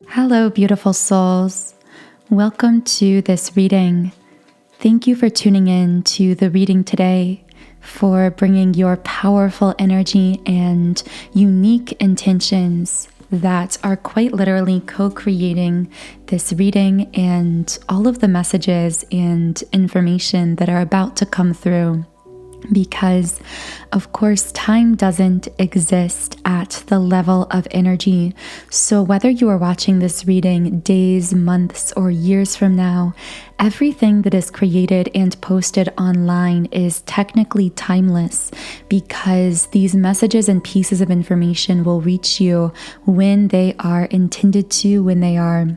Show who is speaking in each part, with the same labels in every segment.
Speaker 1: Hello, beautiful souls. Welcome to this reading. Thank you for tuning in to the reading today, for bringing your powerful energy and unique intentions that are quite literally co-creating this reading and all of the messages and information that are about to come through. Because, of course, time doesn't exist at the level of energy. So whether you are watching this reading days, months, or years from now, everything that is created and posted online is technically timeless, because these messages and pieces of information will reach you when they are intended to, when they are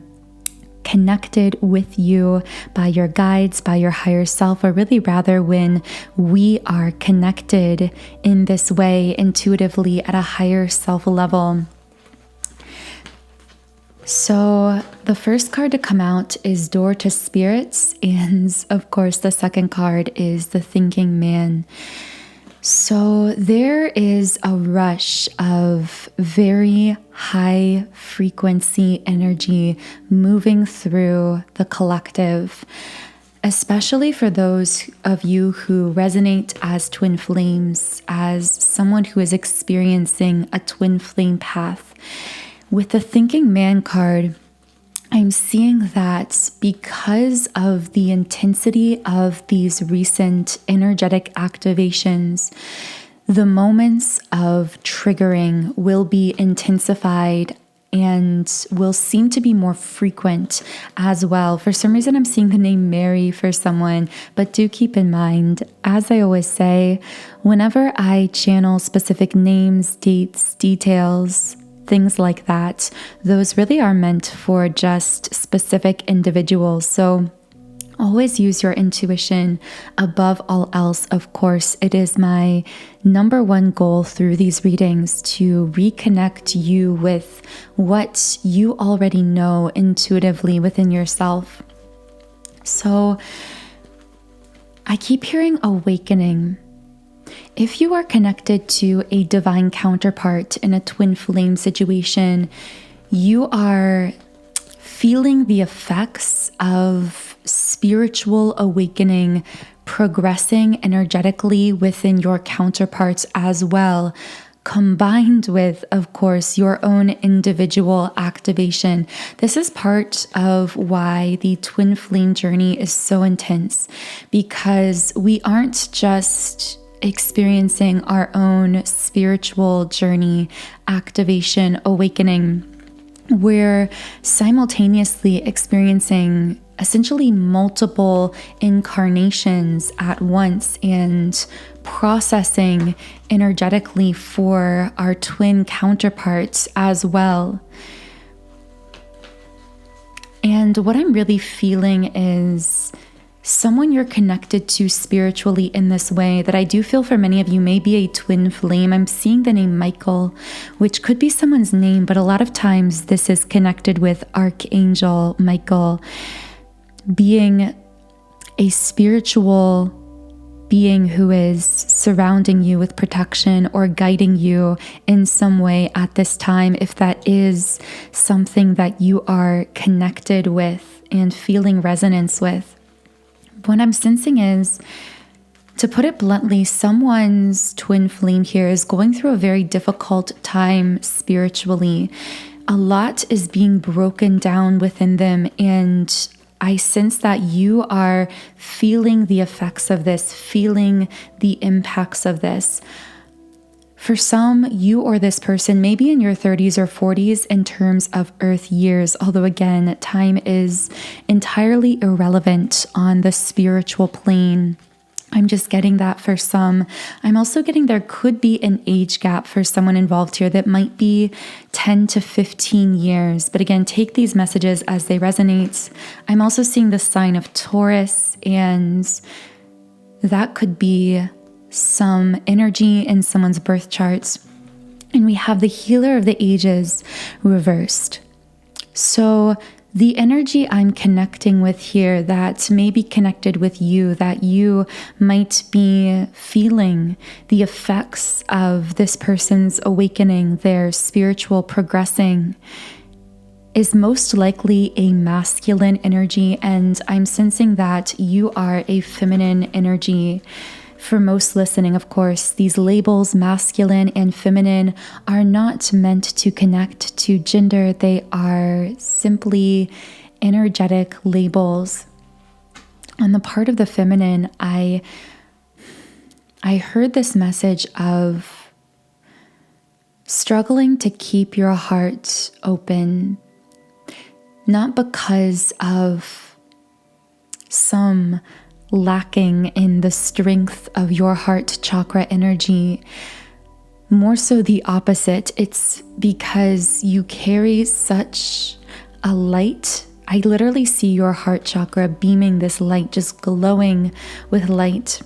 Speaker 1: connected with you by your guides, by your higher self, or really rather when we are connected in this way intuitively at a higher self level. So the first card to come out is Door to Spirits, and of course the second card is the Thinking Man. So there is a rush of very high frequency energy moving through the collective, especially for those of you who resonate as twin flames, as someone who is experiencing a twin flame path. With the Thinking Man card, I'm seeing that because of the intensity of these recent energetic activations, the moments of triggering will be intensified and will seem to be more frequent as well. For some reason, I'm seeing the name Mary for someone, but do keep in mind, as I always say, whenever I channel specific names, dates, details, things like that, those really are meant for just specific individuals. So always use your intuition above all else. Of course, it is my number one goal through these readings to reconnect you with what you already know intuitively within yourself. So I keep hearing awakening. If you are connected to a divine counterpart in a twin flame situation, you are feeling the effects of spiritual awakening progressing energetically within your counterparts as well, combined with, of course, your own individual activation. This is part of why the twin flame journey is so intense, because we aren't just experiencing our own spiritual journey, activation, awakening. We're simultaneously experiencing essentially multiple incarnations at once and processing energetically for our twin counterparts as well. And what I'm really feeling is someone you're connected to spiritually in this way that I do feel for many of you may be a twin flame. I'm seeing the name Michael, which could be someone's name, but a lot of times this is connected with Archangel Michael, being a spiritual being who is surrounding you with protection or guiding you in some way at this time, if that is something that you are connected with and feeling resonance with. What I'm sensing is, to put it bluntly, someone's twin flame here is going through a very difficult time spiritually. A lot is being broken down within them, and I sense that you are feeling the effects of this, feeling the impacts of this. For some, you or this person may be in your 30s or 40s in terms of Earth years, although again, time is entirely irrelevant on the spiritual plane. I'm just getting that for some. I'm also getting there could be an age gap for someone involved here that might be 10 to 15 years. But again, take these messages as they resonate. I'm also seeing the sign of Taurus, and that could be some energy in someone's birth charts. And we have the Healer of the Ages reversed. So the energy I'm connecting with here that may be connected with you, that you might be feeling the effects of this person's awakening, their spiritual progressing, is most likely a masculine energy, and I'm sensing that you are a feminine energy. For most listening, of course, these labels, masculine and feminine, are not meant to connect to gender. They are simply energetic labels. On the part of the feminine, I heard this message of struggling to keep your heart open, not because of some lacking in the strength of your heart chakra energy. More so the opposite. It's because you carry such a light. I literally see your heart chakra beaming this light, just glowing with light.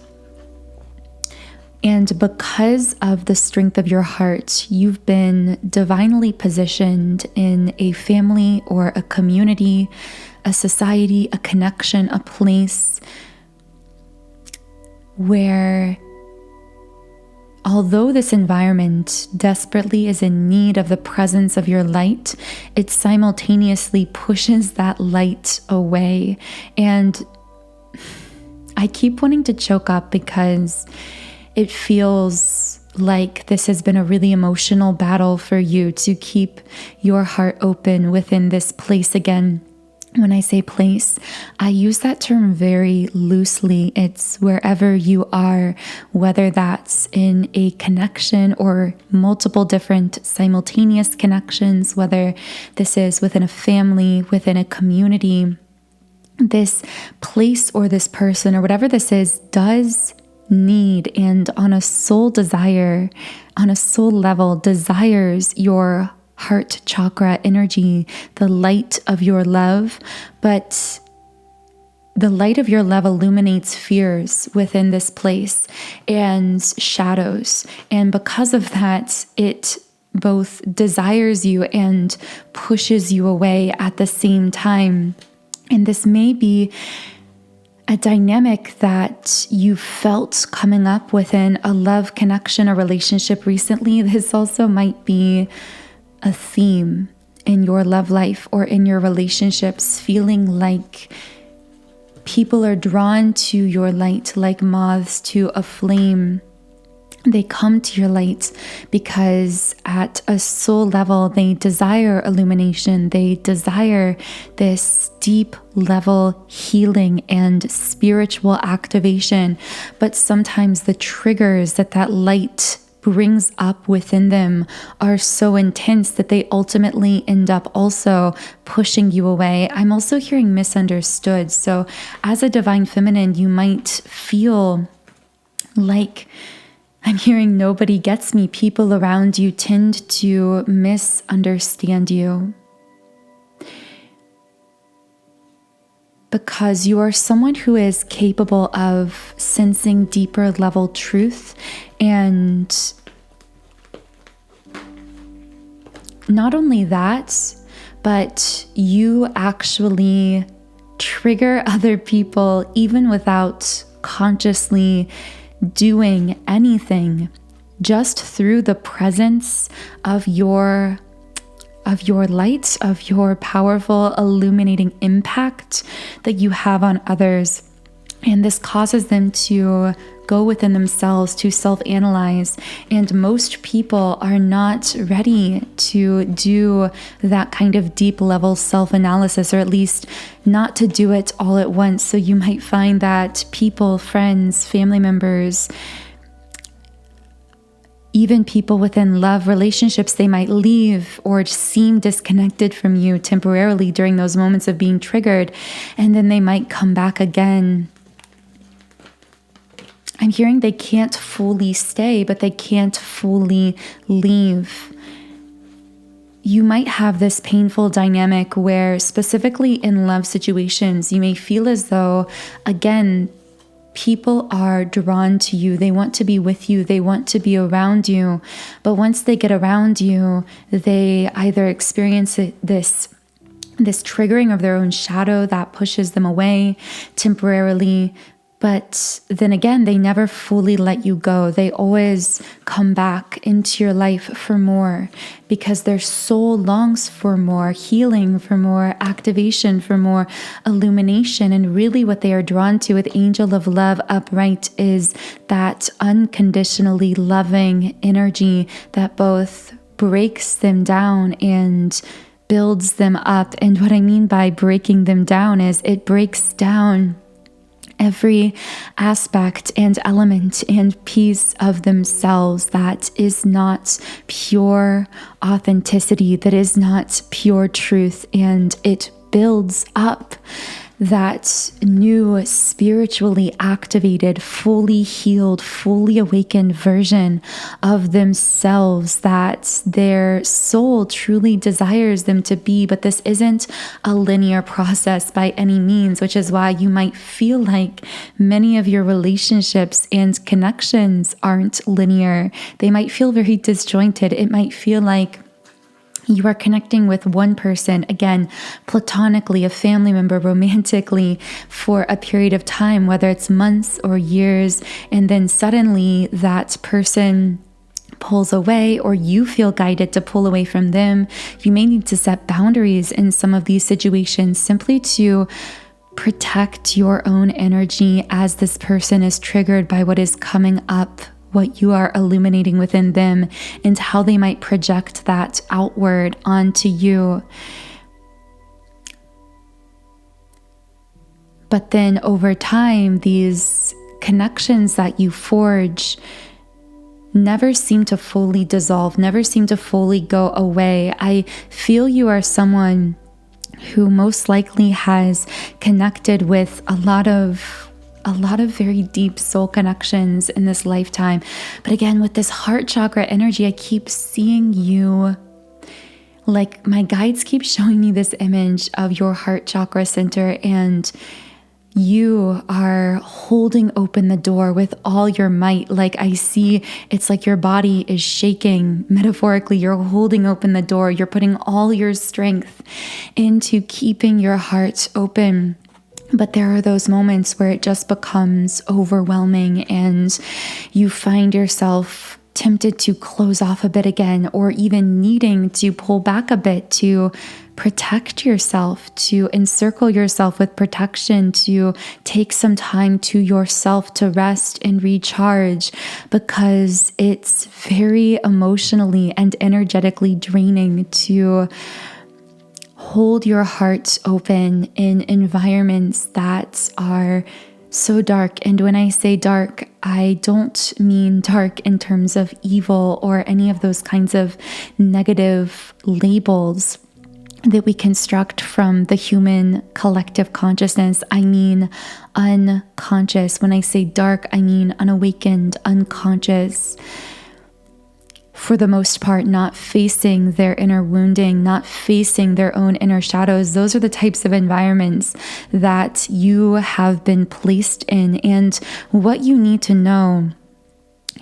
Speaker 1: And because of the strength of your heart, you've been divinely positioned in a family or a community, a society, a connection, a place where, although this environment desperately is in need of the presence of your light, it simultaneously pushes that light away. And I keep wanting to choke up because it feels like this has been a really emotional battle for you to keep your heart open within this place again. When I say place, I use that term very loosely. It's wherever you are, whether that's in a connection or multiple different simultaneous connections, whether this is within a family, within a community, this place or this person or whatever this is does need, and on a soul desire, on a soul level, desires your heart chakra energy, the light of your love. But the light of your love illuminates fears within this place and shadows. And because of that, it both desires you and pushes you away at the same time. And this may be a dynamic that you felt coming up within a love connection or relationship recently. This also might be a theme in your love life or in your relationships, feeling like people are drawn to your light like moths to a flame. They come to your light because at a soul level, they desire illumination. They desire this deep level healing and spiritual activation. But sometimes the triggers that light brings up within them are so intense that they ultimately end up also pushing you away. I'm also hearing misunderstood. So as a divine feminine, you might feel like, I'm hearing nobody gets me. People around you tend to misunderstand you because you are someone who is capable of sensing deeper level truth, and not only that, but you actually trigger other people even without consciously doing anything, just through the presence of your light, of your powerful illuminating impact that you have on others. And this causes them to go within themselves, to self-analyze. And most people are not ready to do that kind of deep level self-analysis, or at least not to do it all at once. So you might find that people, friends, family members, even people within love relationships, they might leave or seem disconnected from you temporarily during those moments of being triggered, and then they might come back again. I'm hearing they can't fully stay, but they can't fully leave. You might have this painful dynamic where, specifically in love situations, you may feel as though, again, people are drawn to you. They want to be with you. They want to be around you. But once they get around you, they either experience this triggering of their own shadow that pushes them away temporarily. But then again, they never fully let you go. They always come back into your life for more because their soul longs for more healing, for more activation, for more illumination. And really what they are drawn to with Angel of Love upright is that unconditionally loving energy that both breaks them down and builds them up. And what I mean by breaking them down is it breaks down every aspect and element and piece of themselves that is not pure authenticity, that is not pure truth, and it builds up that new spiritually activated, fully healed, fully awakened version of themselves that their soul truly desires them to be. But this isn't a linear process by any means, which is why you might feel like many of your relationships and connections aren't linear. They might feel very disjointed. It might feel like you are connecting with one person, again, platonically, a family member, romantically, for a period of time, whether it's months or years, and then suddenly that person pulls away, or you feel guided to pull away from them. You may need to set boundaries in some of these situations simply to protect your own energy as this person is triggered by what is coming up, what you are illuminating within them, and how they might project that outward onto you. But then over time, these connections that you forge never seem to fully dissolve, never seem to fully go away. I feel you are someone who most likely has connected with a lot of very deep soul connections in this lifetime. But again, with this heart chakra energy, I keep seeing you, like my guides keep showing me this image of your heart chakra center, and you are holding open the door with all your might. Like I see, it's like your body is shaking. Metaphorically, you're holding open the door. You're putting all your strength into keeping your heart open. But there are those moments where it just becomes overwhelming and you find yourself tempted to close off a bit again, or even needing to pull back a bit to protect yourself, to encircle yourself with protection, to take some time to yourself to rest and recharge, because it's very emotionally and energetically draining to hold your heart open in environments that are so dark. And when I say dark, I don't mean dark in terms of evil or any of those kinds of negative labels that we construct from the human collective consciousness. I mean unconscious. When I say dark, I mean unawakened, unconscious. For the most part, not facing their inner wounding, not facing their own inner shadows. Those are the types of environments that you have been placed in. And what you need to know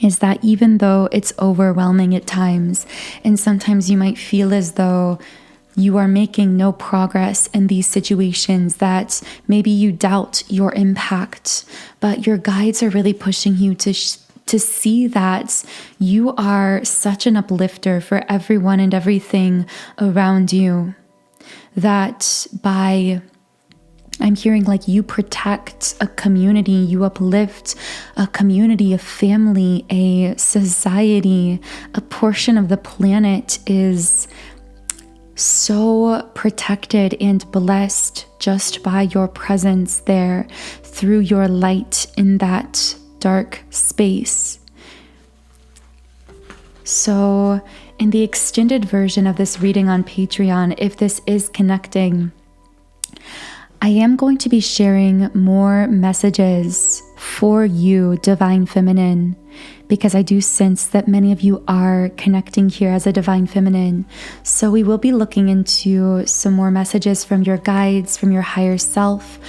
Speaker 1: is that even though it's overwhelming at times, and sometimes you might feel as though you are making no progress in these situations, that maybe you doubt your impact, but your guides are really pushing you to see that you are such an uplifter for everyone and everything around you, that I'm hearing like you protect a community, you uplift a community, a family, a society, a portion of the planet is so protected and blessed just by your presence there, through your light in that dark space. So in the extended version of this reading on Patreon, if this is connecting, I am going to be sharing more messages for you, Divine Feminine, because I do sense that many of you are connecting here as a Divine Feminine. So we will be looking into some more messages from your guides, from your higher self,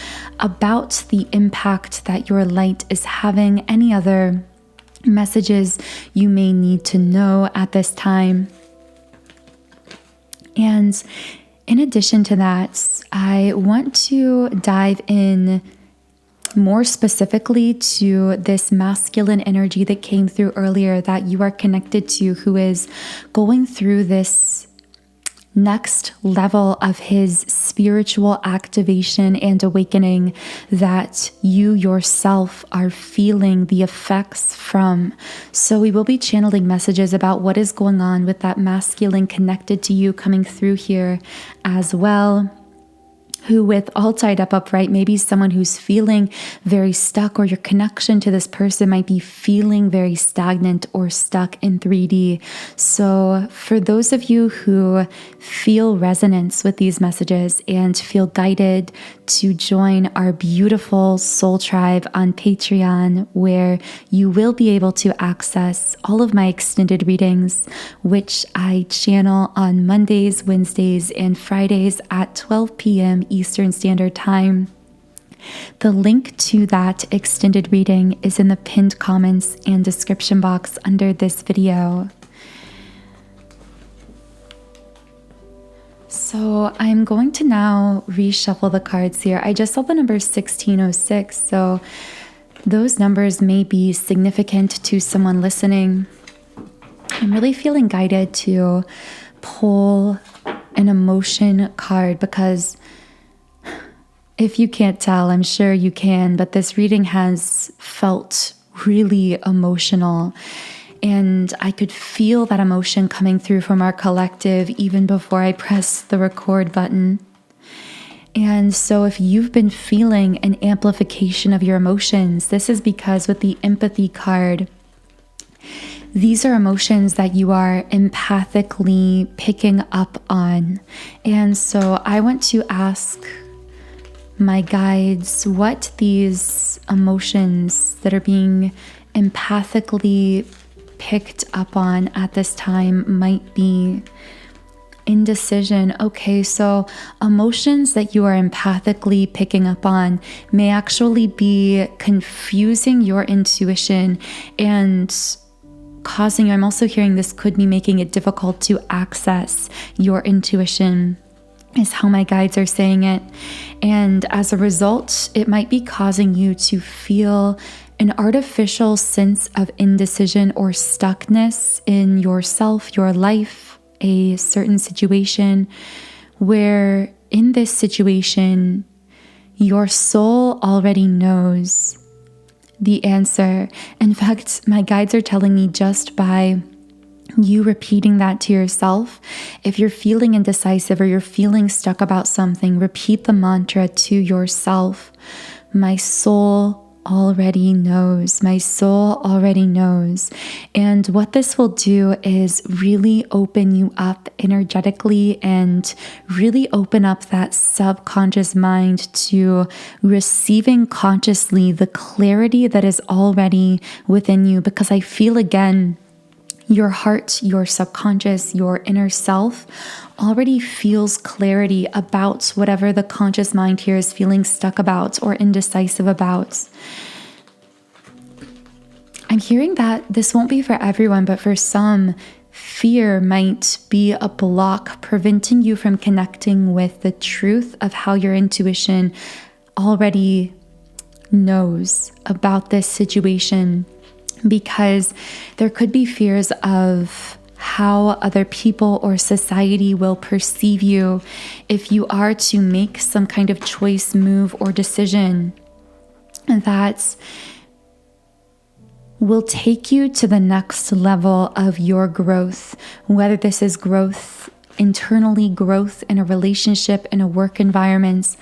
Speaker 1: about the impact that your light is having, any other messages you may need to know at this time. And in addition to that, I want to dive in more specifically to this masculine energy that came through earlier that you are connected to, who is going through this next level of his spiritual activation and awakening that you yourself are feeling the effects from. So we will be channeling messages about what is going on with that masculine connected to you coming through here as well, who with all tied up upright, maybe someone who's feeling very stuck, or your connection to this person might be feeling very stagnant or stuck in 3D. So for those of you who feel resonance with these messages and feel guided to join our beautiful soul tribe on Patreon, where you will be able to access all of my extended readings, which I channel on Mondays, Wednesdays, and Fridays at 12 p.m. Eastern Standard Time. The link to that extended reading is in the pinned comments and description box under this video. So I'm going to now reshuffle the cards here. I just saw the number 1606, so those numbers may be significant to someone listening. I'm really feeling guided to pull an emotion card, because if you can't tell, I'm sure you can, but this reading has felt really emotional. And I could feel that emotion coming through from our collective even before I pressed the record button. And so if you've been feeling an amplification of your emotions, this is because with the empathy card, these are emotions that you are empathically picking up on. And so I want to ask my guides what these emotions that are being empathically picked up on at this time might be. Indecision. Okay, so emotions that you are empathically picking up on may actually be confusing your intuition and causing, I'm also hearing this could be making it difficult to access your intuition, is how my guides are saying it. And as a result, it might be causing you to feel an artificial sense of indecision or stuckness in yourself, your life, a certain situation, where in this situation, your soul already knows the answer. In fact, my guides are telling me just by you repeating that to yourself, if you're feeling indecisive or you're feeling stuck about something, repeat the mantra to yourself. My soul already knows. My soul already knows. And what this will do is really open you up energetically and really open up that subconscious mind to receiving consciously the clarity that is already within you. Because I feel, again, your heart, your subconscious, your inner self already feels clarity about whatever the conscious mind here is feeling stuck about or indecisive about. I'm hearing that this won't be for everyone, but for some, fear might be a block preventing you from connecting with the truth of how your intuition already knows about this situation. Because there could be fears of how other people or society will perceive you if you are to make some kind of choice, move, or decision that will take you to the next level of your growth, whether this is growth internally, growth in a relationship, in a work environment.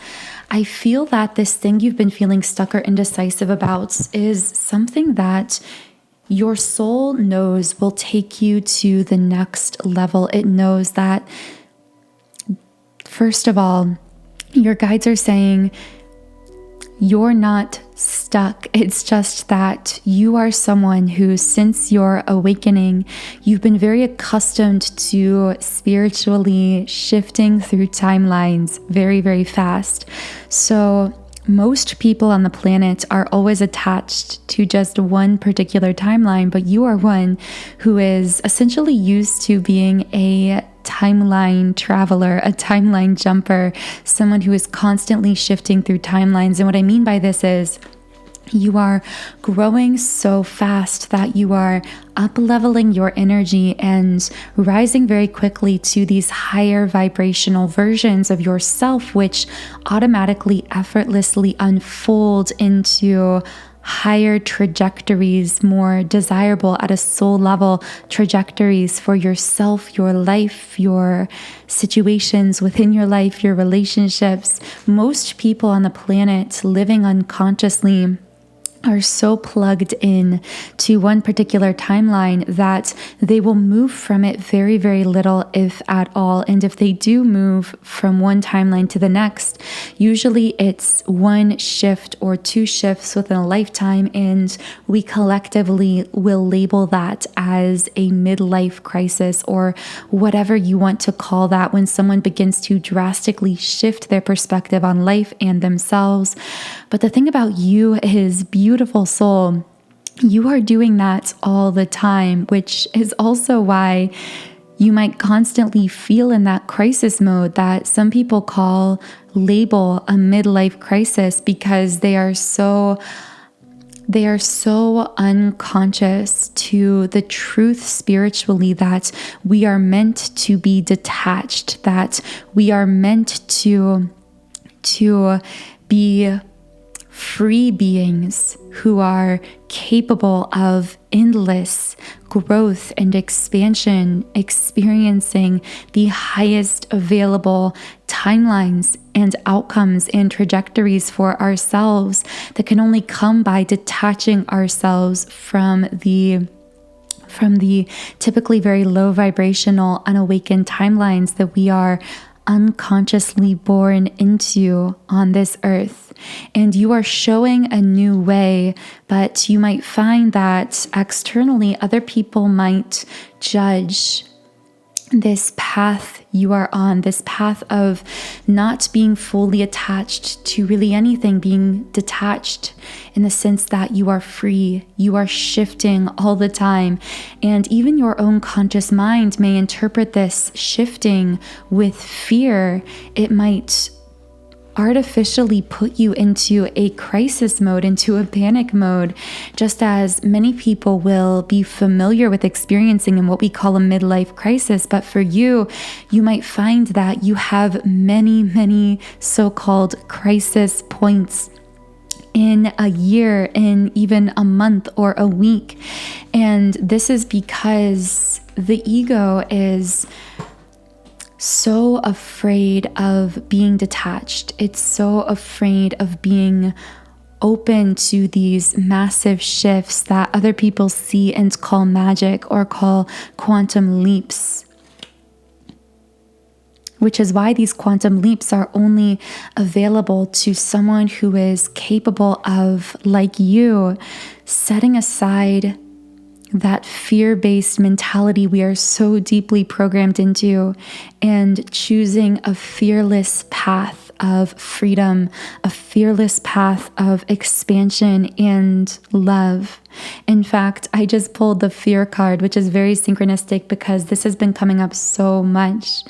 Speaker 1: I feel that this thing you've been feeling stuck or indecisive about is something that your soul knows will take you to the next level. It knows that, first of all, your guides are saying you're not stuck. It's just that you are someone who, since your awakening, you've been very accustomed to spiritually shifting through timelines very, very fast. So most people on the planet are always attached to just one particular timeline, but you are one who is essentially used to being a timeline traveler, a timeline jumper, someone who is constantly shifting through timelines. And what I mean by this is You are growing so fast that you are up-leveling your energy and rising very quickly to these higher vibrational versions of yourself, which automatically, effortlessly unfold into higher trajectories, more desirable at a soul level trajectories for yourself, your life, your situations within your life, your relationships. Most people on the planet living unconsciously are so plugged in to one particular timeline that they will move from it very, very little, if at all. And if they do move from one timeline to the next, usually it's one shift or two shifts within a lifetime, and we collectively will label that as a midlife crisis, or whatever you want to call that, when someone begins to drastically shift their perspective on life and themselves. But the thing about you is, beautiful soul, you are doing that all the time, which is also why you might constantly feel in that crisis mode that some people label a midlife crisis, because they are so unconscious to the truth spiritually that we are meant to be detached, that we are meant to be free beings who are capable of endless growth and expansion, experiencing the highest available timelines and outcomes and trajectories for ourselves that can only come by detaching ourselves from the typically very low vibrational, unawakened timelines that we are unconsciously born into on this earth. And you are showing a new way, but you might find that externally other people might judge this path you are on, this path of not being fully attached to really anything, being detached in the sense that you are free, you are shifting all the time. And even your own conscious mind may interpret this shifting with fear. It might artificially put you into a crisis mode, into a panic mode, just as many people will be familiar with experiencing in what we call a midlife crisis. But for you, you might find that you have many, many so-called crisis points in a year, in even a month or a week. And this is because the ego is so afraid of being detached. It's so afraid of being open to these massive shifts that other people see and call magic or call quantum leaps. Which is why these quantum leaps are only available to someone who is capable of, like you, setting aside that fear-based mentality we are so deeply programmed into and choosing a fearless path of freedom, a fearless path of expansion and love. In fact, I just pulled the fear card, which is very synchronistic because this has been coming up so much.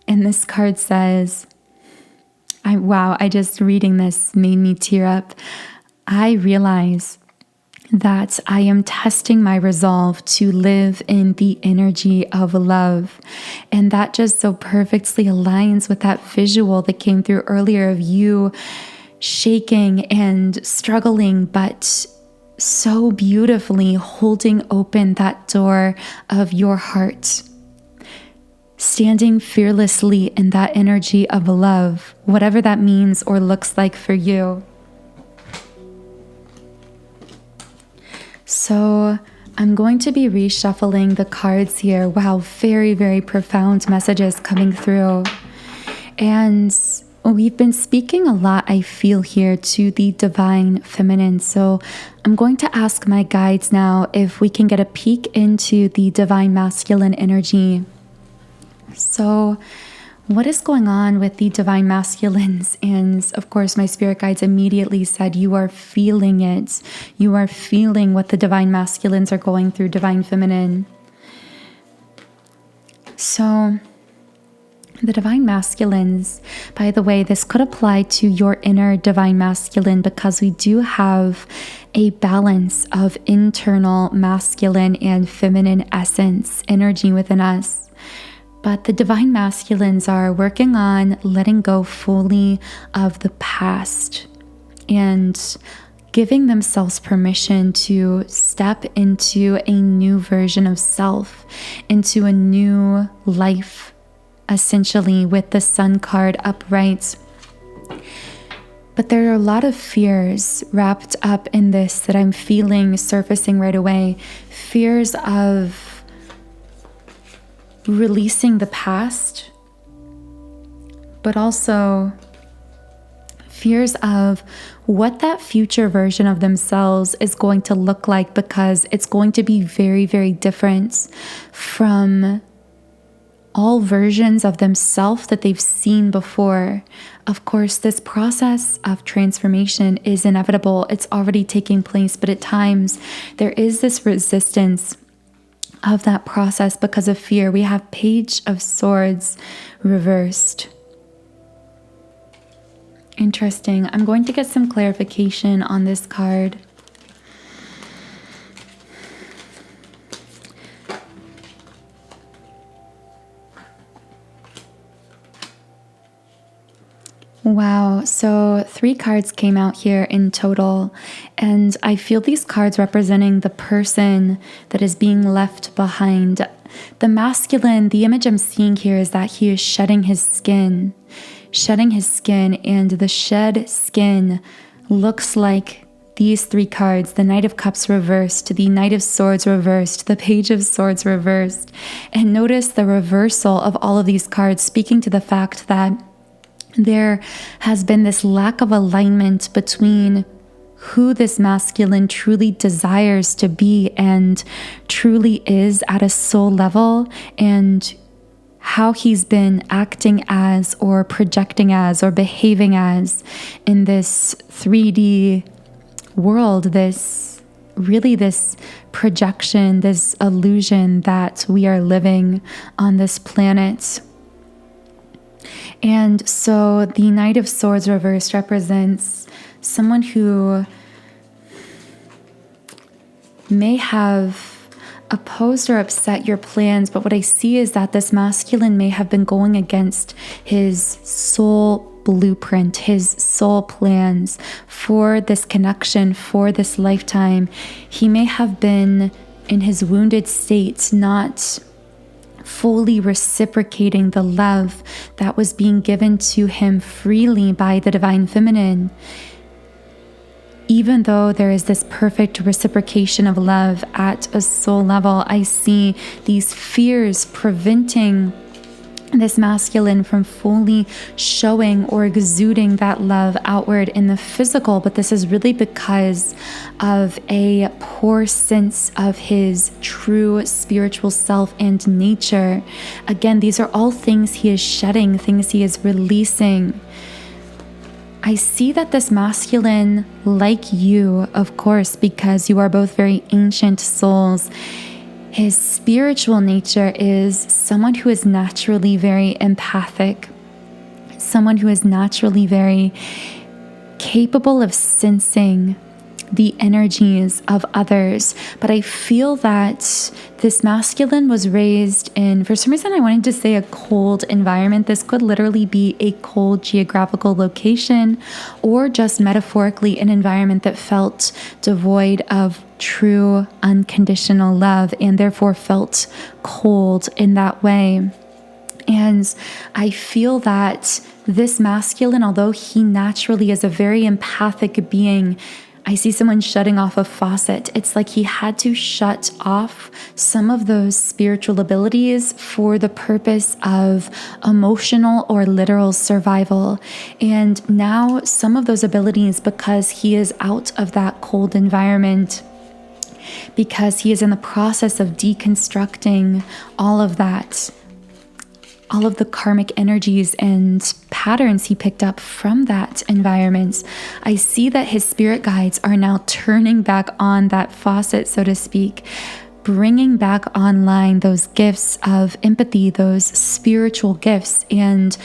Speaker 1: And this card says, I just reading this made me tear up. I realize that I am testing my resolve to live in the energy of love. And that just so perfectly aligns with that visual that came through earlier of you shaking and struggling, but so beautifully holding open that door of your heart, standing fearlessly in that energy of love, whatever that means or looks like for you. So I'm going to be reshuffling the cards here. Wow, very, very profound messages coming through. And we've been speaking a lot, I feel here, to the divine feminine. So I'm going to ask my guides now if we can get a peek into the divine masculine energy. So what is going on with the divine masculines? And of course, my spirit guides immediately said, you are feeling it. You are feeling what the divine masculines are going through, divine feminine. So The divine masculines, by the way, this could apply to your inner divine masculine because we do have a balance of internal masculine and feminine essence energy within us. But the divine masculines are working on letting go fully of the past and giving themselves permission to step into a new version of self, into a new life, essentially with the Sun card upright. But there are a lot of fears wrapped up in this that I'm feeling surfacing right away. Fears of releasing the past, but also fears of what that future version of themselves is going to look like, because it's going to be very, very different from all versions of themselves that they've seen before. Of course, this process of transformation is inevitable. It's already taking place, but at times there is this resistance of that process because of fear. We have Page of Swords reversed. Interesting. I'm going to get some clarification on this card. Wow, so 3 cards came out here in total, and I feel these cards representing the person that is being left behind. The masculine, the image I'm seeing here is that he is shedding his skin, and the shed skin looks like these 3 cards: the Knight of Cups reversed, the Knight of Swords reversed, the Page of Swords reversed. And notice the reversal of all of these cards, speaking to the fact that there has been this lack of alignment between who this masculine truly desires to be and truly is at a soul level, and how he's been acting as or projecting as or behaving as in this 3D world, this projection, this illusion that we are living on this planet. And so the Knight of Swords reversed represents someone who may have opposed or upset your plans, but what I see is that this masculine may have been going against his soul blueprint, his soul plans for this connection, for this lifetime. He may have been in his wounded state, not fully reciprocating the love that was being given to him freely by the divine feminine. Even though there is this perfect reciprocation of love at a soul level, I see these fears preventing this masculine from fully showing or exuding that love outward in the physical. But this is really because of a poor sense of his true spiritual self and nature. Again, these are all things he is shedding, things he is releasing. I see that this masculine, like you, of course, because you are both very ancient souls, his spiritual nature is someone who is naturally very empathic, someone who is naturally very capable of sensing the energies of others. But I feel that this masculine was raised in, for some reason I wanted to say a cold environment. This could literally be a cold geographical location, or just metaphorically an environment that felt devoid of true unconditional love and therefore felt cold in that way. And I feel that this masculine, although he naturally is a very empathic being, I see someone shutting off a faucet. It's like he had to shut off some of those spiritual abilities for the purpose of emotional or literal survival. And now some of those abilities, because he is out of that cold environment, because he is in the process of deconstructing all of that, all of the karmic energies and patterns he picked up from that environment, I see that his spirit guides are now turning back on that faucet, so to speak, bringing back online those gifts of empathy, those spiritual gifts. And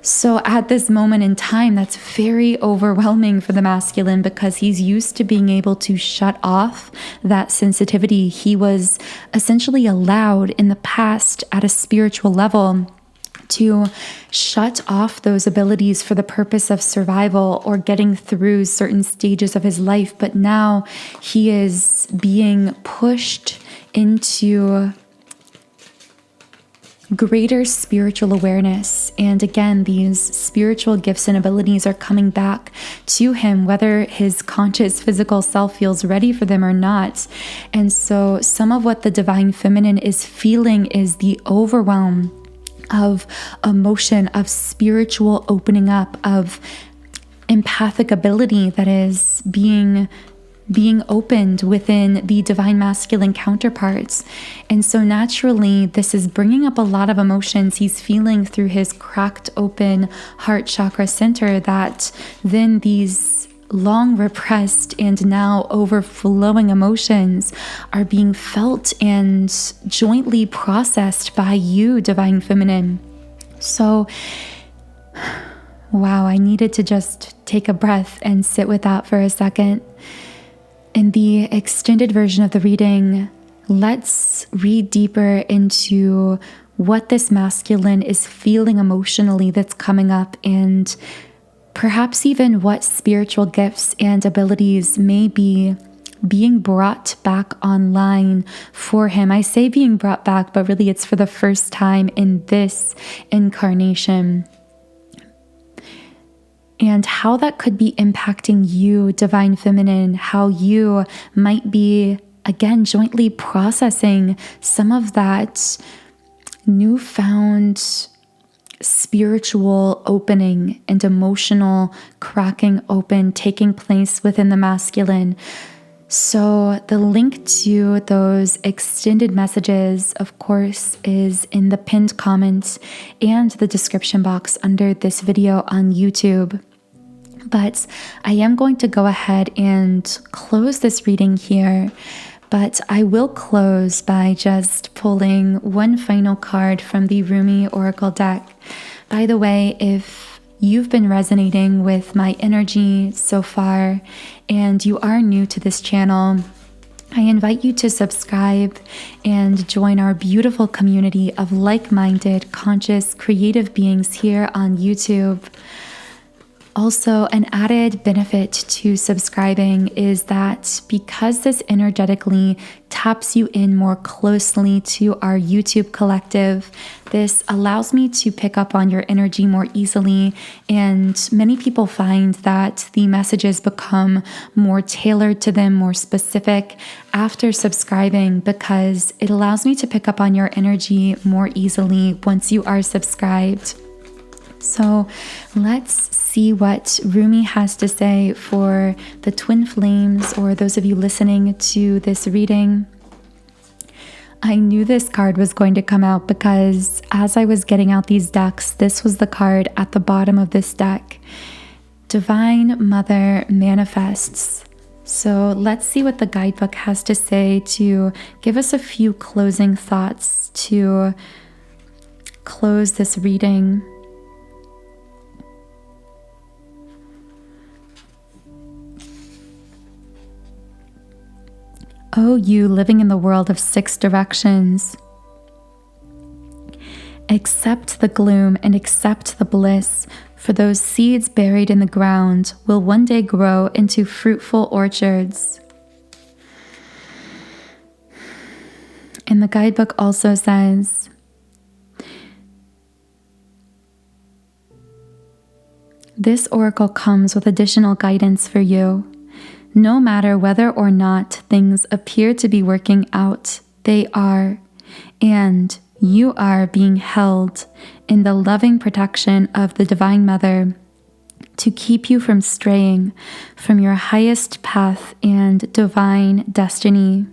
Speaker 1: so at this moment in time, that's very overwhelming for the masculine because he's used to being able to shut off that sensitivity. He was essentially allowed in the past at a spiritual level to shut off those abilities for the purpose of survival or getting through certain stages of his life. But now he is being pushed into greater spiritual awareness. And again, these spiritual gifts and abilities are coming back to him, whether his conscious physical self feels ready for them or not. And so some of what the divine feminine is feeling is the overwhelm of emotion, of spiritual opening up, of empathic ability that is being opened within the divine masculine counterparts. And so naturally, this is bringing up a lot of emotions he's feeling through his cracked open heart chakra center, that then these long repressed and now overflowing emotions are being felt and jointly processed by you, divine feminine. So, wow, I needed to just take a breath and sit with that for a second. In the extended version of the reading, let's read deeper into what this masculine is feeling emotionally that's coming up, and perhaps even what spiritual gifts and abilities may be being brought back online for him. I say being brought back, but really it's for the first time in this incarnation. And how that could be impacting you, divine feminine, how you might be, again, jointly processing some of that newfound spiritual opening and emotional cracking open taking place within the masculine. So the link to those extended messages, of course, is in the pinned comments and the description box under this video on YouTube. But I am going to go ahead and close this reading here. But I will close by just pulling one final card from the Rumi Oracle deck. By the way, if you've been resonating with my energy so far and you are new to this channel, I invite you to subscribe and join our beautiful community of like-minded, conscious, creative beings here on YouTube. Also, an added benefit to subscribing is that because this energetically taps you in more closely to our YouTube collective, this allows me to pick up on your energy more easily. And many people find that the messages become more tailored to them, more specific after subscribing, because it allows me to pick up on your energy more easily once you are subscribed. So let's see what Rumi has to say for the twin flames, or those of you listening to this reading. I knew this card was going to come out because as I was getting out these decks, this was the card at the bottom of this deck. Divine Mother manifests. So let's see what the guidebook has to say to give us a few closing thoughts to close this reading. Oh, you living in the world of 6 directions. Accept the gloom and accept the bliss, for those seeds buried in the ground will one day grow into fruitful orchards. And the guidebook also says, this oracle comes with additional guidance for you. No matter whether or not things appear to be working out, they are, and you are being held in the loving protection of the Divine Mother to keep you from straying from your highest path and divine destiny.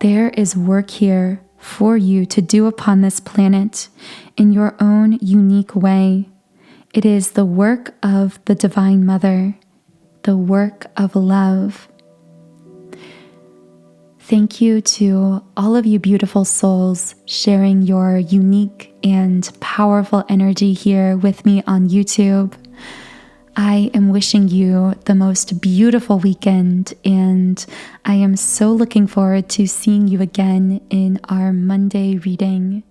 Speaker 1: There is work here for you to do upon this planet in your own unique way. It is the work of the Divine Mother, the work of love. Thank you to all of you beautiful souls sharing your unique and powerful energy here with me on YouTube. I am wishing you the most beautiful weekend, and I am so looking forward to seeing you again in our Monday reading.